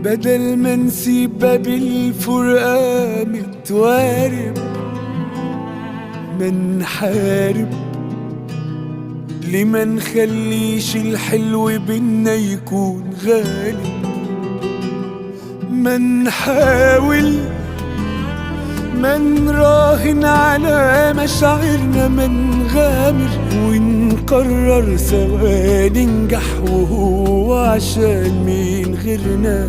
بدل ما نسيب باب الفرقة متوارب، ما نحارب. ليه ما نخليش الحلو بينا يكون غالب؟ ما نحاول ما نراهن على مشاعرنا، ما نغامر ونقرر سوا ننجح، وهو عشان مين غيرنا